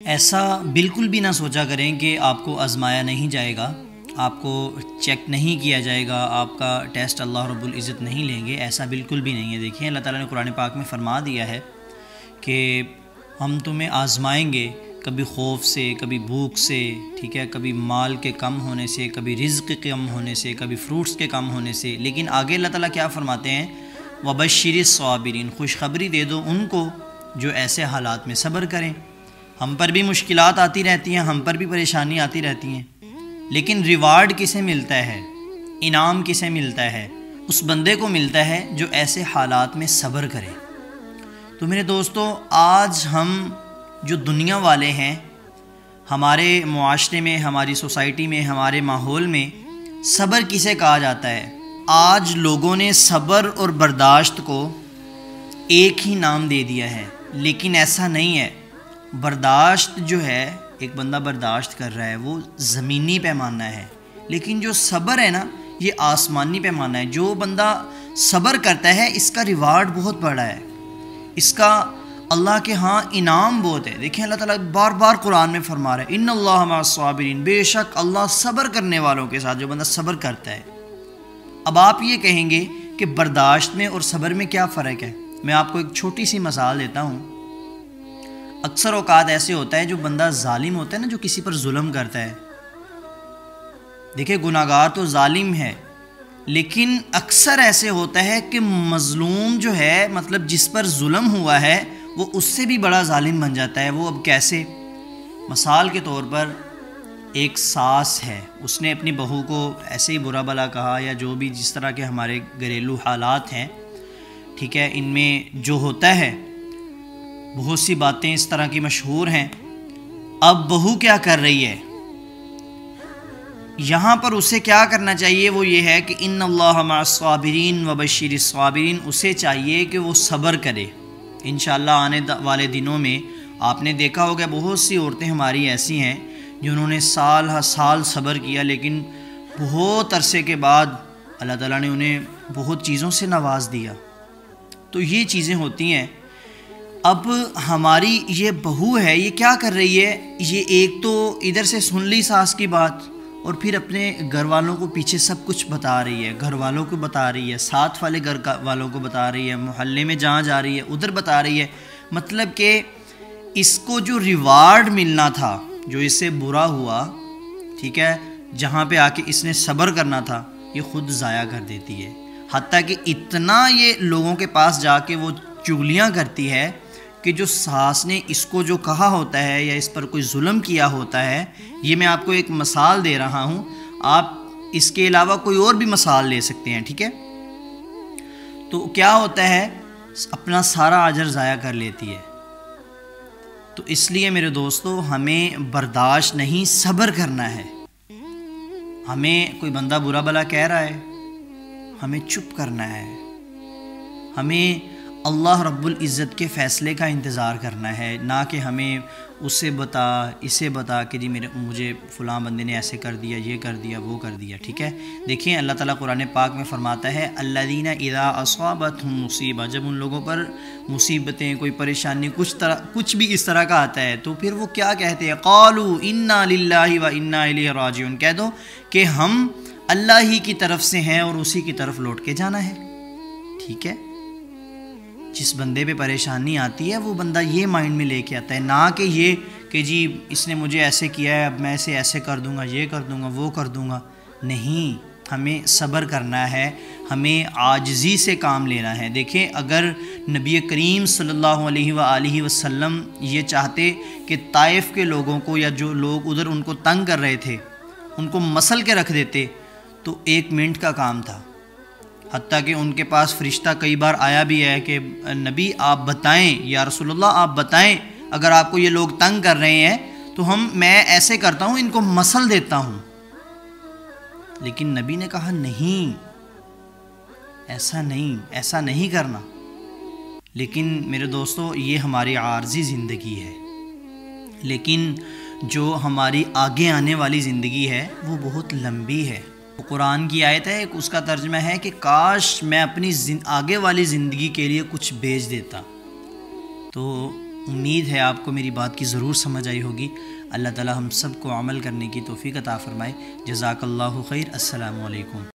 ایسا بالکل بھی نہ سوچا کریں کہ آپ کو آزمایا نہیں جائے گا، آپ کو چیک نہیں کیا جائے گا، آپ کا ٹیسٹ اللہ رب العزت نہیں لیں گے، ایسا بالکل بھی نہیں ہے۔ دیکھیں اللہ تعالیٰ نے قرآن پاک میں فرما دیا ہے کہ ہم تمہیں آزمائیں گے، کبھی خوف سے، کبھی بھوک سے، ٹھیک ہے، کبھی مال کے کم ہونے سے، کبھی رزق کے کم ہونے سے، کبھی فروٹس کے کم ہونے سے۔ لیکن آگے اللہ تعالیٰ کیا فرماتے ہیں؟ وَبَشِّرِ الصَّابِرِينَ، خوشخبری دے دو ان کو جو ایسے حالات میں صبر کریں۔ ہم پر بھی مشکلات آتی رہتی ہیں، ہم پر بھی پریشانی آتی رہتی ہیں، لیکن ریوارڈ کسے ملتا ہے، انعام کسے ملتا ہے؟ اس بندے کو ملتا ہے جو ایسے حالات میں صبر کرے۔ تو میرے دوستو، آج ہم جو دنیا والے ہیں، ہمارے معاشرے میں، ہماری سوسائٹی میں، ہمارے ماحول میں صبر کسے کہا جاتا ہے؟ آج لوگوں نے صبر اور برداشت کو ایک ہی نام دے دیا ہے، لیکن ایسا نہیں ہے۔ برداشت جو ہے، ایک بندہ برداشت کر رہا ہے، وہ زمینی پیمانہ ہے، لیکن جو صبر ہے نا، یہ آسمانی پیمانہ ہے۔ جو بندہ صبر کرتا ہے، اس کا ریوارڈ بہت بڑا ہے، اس کا اللہ کے ہاں انعام بہت ہے۔ دیکھیں اللہ تعالیٰ بار بار قرآن میں فرما رہا ہے، ان اللہ مع الصابرین، بے شک اللہ صبر کرنے والوں کے ساتھ، جو بندہ صبر کرتا ہے۔ اب آپ یہ کہیں گے کہ برداشت میں اور صبر میں کیا فرق ہے؟ میں آپ کو ایک چھوٹی سی مثال دیتا ہوں۔ اکثر اوقات ایسے ہوتا ہے، جو بندہ ظالم ہوتا ہے نا، جو کسی پر ظلم کرتا ہے، دیکھیں گناہگار تو ظالم ہے، لیکن اکثر ایسے ہوتا ہے کہ مظلوم جو ہے، مطلب جس پر ظلم ہوا ہے، وہ اس سے بھی بڑا ظالم بن جاتا ہے۔ وہ اب کیسے؟ مثال کے طور پر ایک ساس ہے، اس نے اپنی بہو کو ایسے ہی برا بھلا کہا، یا جو بھی جس طرح کے ہمارے گھریلو حالات ہیں، ٹھیک ہے، ان میں جو ہوتا ہے، بہت سی باتیں اس طرح کی مشہور ہیں۔ اب بہو کیا کر رہی ہے؟ یہاں پر اسے کیا کرنا چاہیے؟ وہ یہ ہے کہ ان اللہ مع الصابرین وبشر الصابرین، اسے چاہیے کہ وہ صبر کرے۔ انشاءاللہ آنے والے دنوں میں آپ نے دیکھا ہوگا بہت سی عورتیں ہماری ایسی ہیں جنہوں نے سال ہر سال صبر کیا، لیکن بہت عرصے کے بعد اللہ تعالیٰ نے انہیں بہت چیزوں سے نواز دیا۔ تو یہ چیزیں ہوتی ہیں۔ اب ہماری یہ بہو ہے، یہ کیا کر رہی ہے؟ یہ ایک تو ادھر سے سن لی ساس کی بات، اور پھر اپنے گھر والوں کو پیچھے سب کچھ بتا رہی ہے، گھر والوں کو بتا رہی ہے، ساتھ والے گھر والوں کو بتا رہی ہے، محلے میں جہاں جا رہی ہے ادھر بتا رہی ہے۔ مطلب کہ اس کو جو ریوارڈ ملنا تھا، جو اس سے برا ہوا، ٹھیک ہے، جہاں پہ آ کے اس نے صبر کرنا تھا، یہ خود ضائع کر دیتی ہے۔ حتیٰ کہ اتنا یہ لوگوں کے پاس جا کے وہ چغلیاں کرتی ہے کہ جو ساس نے اس کو جو کہا ہوتا ہے، یا اس پر کوئی ظلم کیا ہوتا ہے، یہ میں آپ کو ایک مثال دے رہا ہوں، آپ اس کے علاوہ کوئی اور بھی مثال لے سکتے ہیں، ٹھیک ہے۔ تو کیا ہوتا ہے؟ اپنا سارا اجر ضائع کر لیتی ہے۔ تو اس لیے میرے دوستو، ہمیں برداشت نہیں، صبر کرنا ہے۔ ہمیں کوئی بندہ برا بھلا کہہ رہا ہے، ہمیں چپ کرنا ہے، ہمیں اللہ رب العزت کے فیصلے کا انتظار کرنا ہے، نہ کہ ہمیں اسے بتا، اسے بتا کہ جی مجھے فلاں بندے نے ایسے کر دیا، یہ کر دیا، وہ کر دیا، ٹھیک ہے۔ دیکھیں اللہ تعالیٰ قرآن پاک میں فرماتا ہے، الذین اذا اصابتہم مصیبہ، جب ان لوگوں پر مصیبتیں، کوئی پریشانی، کچھ بھی اس طرح کا آتا ہے، تو پھر وہ کیا کہتے ہیں؟ قالوا انا للہ و انا الیہ راجعون، کہہ دو کہ ہم اللہ ہی کی طرف سے ہیں اور اسی کی طرف لوٹ کے جانا ہے، ٹھیک ہے۔ جس بندے پہ پریشانی آتی ہے، وہ بندہ یہ مائنڈ میں لے کے آتا ہے، نہ کہ یہ کہ جی اس نے مجھے ایسے کیا ہے، اب میں اسے ایسے کر دوں گا، یہ کر دوں گا، وہ کر دوں گا۔ نہیں، ہمیں صبر کرنا ہے، ہمیں عاجزی سے کام لینا ہے۔ دیکھیں اگر نبی کریم صلی اللہ علیہ وآلہ وسلم یہ چاہتے کہ طائف کے لوگوں کو، یا جو لوگ ادھر ان کو تنگ کر رہے تھے، ان کو مسل کے رکھ دیتے، تو 1 منٹ کا کام تھا۔ حتیٰ کہ ان کے پاس فرشتہ کئی بار آیا بھی ہے کہ نبی آپ بتائیں، یا رسول اللہ آپ بتائیں، اگر آپ کو یہ لوگ تنگ کر رہے ہیں تو میں ایسے کرتا ہوں، ان کو مسل دیتا ہوں۔ لیکن نبی نے کہا نہیں، ایسا نہیں کرنا۔ لیکن میرے دوستو، یہ ہماری عارضی زندگی ہے، لیکن جو ہماری آگے آنے والی زندگی ہے وہ بہت لمبی ہے۔ قرآن کی آیت ہے، اس کا ترجمہ ہے کہ کاش میں اپنی آگے والی زندگی کے لیے کچھ بیچ دیتا۔ تو امید ہے آپ کو میری بات کی ضرور سمجھ آئی ہوگی۔ اللہ تعالی ہم سب کو عمل کرنے کی توفیق عطا فرمائے۔ جزاک اللہ خیر۔ السلام علیکم۔